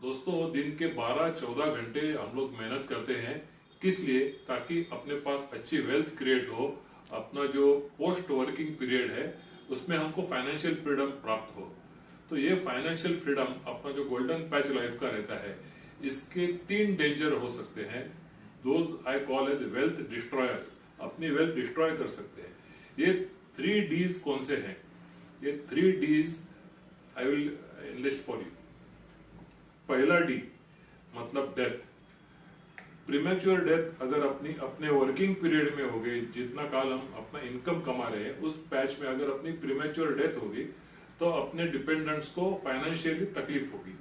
दोस्तों दिन के 12-14 घंटे हम लोग मेहनत करते हैं, किस लिए? ताकि अपने पास अच्छी वेल्थ क्रिएट हो। अपना जो पोस्ट वर्किंग पीरियड है उसमें हमको फाइनेंशियल फ्रीडम प्राप्त हो। तो ये फाइनेंशियल फ्रीडम अपना जो गोल्डन पैच लाइफ का रहता है, इसके 3 डेंजर हो सकते हैं। Those I call as wealth destroyers. अपनी वेल्थ डिस्ट्रॉय कर सकते हैं। ये 3 डीज कौन से हैं? ये 3 Ds I will list for you. पहला डी मतलब डेथ। प्रीमेच्योर डेथ अगर अपने वर्किंग पीरियड में हो गई, जितना काल हम अपना इनकम कमा रहे हैं उस पैच में अगर अपनी प्रीमेच्योर डेथ होगी तो अपने डिपेंडेंट्स को फाइनेंशियली तकलीफ होगी।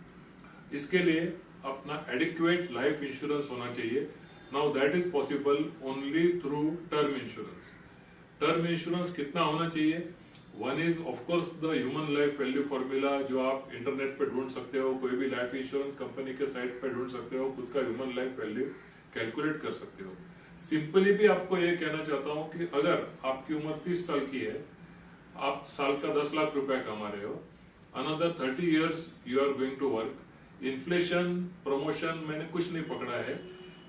इसके लिए अपना एडिक्वेट लाइफ इंश्योरेंस होना चाहिए। Now that is possible only through term insurance. Term insurance कितना होना चाहिए? One is of course the human life value formula, जो आप इंटरनेट पे ढूंढ सकते हो, कोई भी लाइफ इंश्योरेंस कंपनी के साइट पे ढूंढ सकते हो, खुद का ह्यूमन लाइफ वैल्यू कैलकुलेट कर सकते हो। सिंपली भी आपको ये कहना चाहता हूं कि अगर आपकी उम्र 30 साल की है, आप साल का 10 लाख रुपया कमा रहे हो, another 30 years you are going to work, inflation promotion मैंने कुछ नहीं पकड़ा है,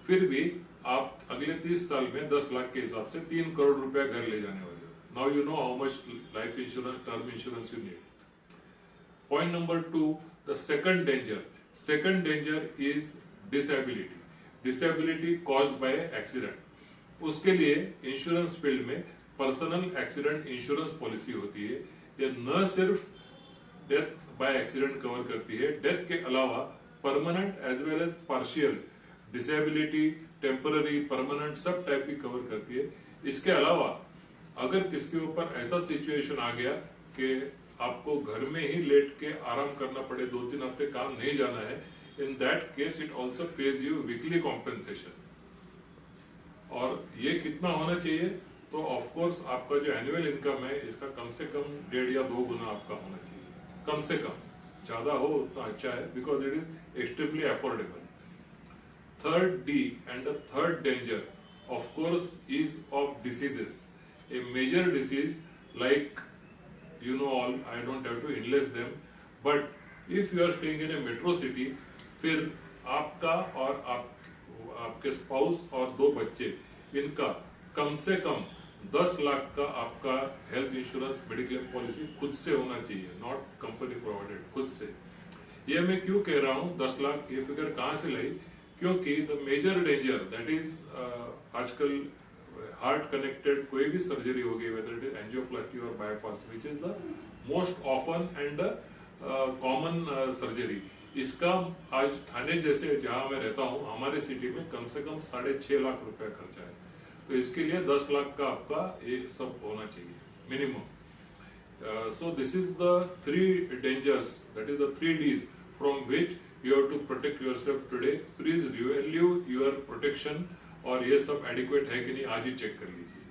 फिर भी आप अगले 30 साल में 10 लाख के हिसाब से 3 करोड़ रुपया घर ले जाने वाले हो। Now you know how much life insurance, term insurance you need. Point number 2, the second danger. Second danger is disability. Disability caused by accident. उसके लिए इंश्योरेंस फील्ड में पर्सनल एक्सीडेंट इंश्योरेंस पॉलिसी होती है। ये न सिर्फ डेथ बाय एक्सीडेंट कवर करती है, डेथ के अलावा permanent as well as partial disability, temporary, permanent सब टाइप की कवर करती है। इसके अलावा अगर किसके ऊपर ऐसा सिचुएशन आ गया कि आपको घर में ही लेट के आराम करना पड़े, 2-3 हफ्ते काम नहीं जाना है, in that case it also page you weekly compensation. और ये कितना होना चाहिए? तो ऑफकोर्स आपका जो एनुअल इनकम है इसका कम से कम 1.5 या 2 गुना आपका होना चाहिए, कम से कम। ज्यादा हो उतना अच्छा है, because it is extremely affordable. Third D and the third danger of course is of diseases. A major disease like you know all, I don't have to enlist them, but if you are staying in a metro city, फिर आपका और आपके spouse और 2 बच्चे, इनका कम से कम 10 लाख का आपका हेल्थ इंश्योरेंस मेडिक्लेम पॉलिसी खुद से होना चाहिए, नॉट कंपनी प्रोवाइडेड, खुद से। ये मैं क्यों कह रहा हूँ 10 लाख, ये फिगर कहाँ से लाई? क्योंकि the major danger that is आजकल हार्ट कनेक्टेड कोई भी सर्जरी होगी, वेदर इट इज एंजियोप्लास्टी और bypass, which is the most often and common surgery. इसका आज ठाणे जैसे जहां मैं रहता हूं, हमारे सिटी में कम से कम 6.5 लाख रुपया खर्चा है। तो इसके लिए 10 लाख का आपका ये सब होना चाहिए minimum. So this is the 3 dangers, that is the 3 Ds from which you have to protect yourself today. Please revalue your protection, और ये सब एडिक्वेट है कि नहीं आज ही चेक कर लीजिए।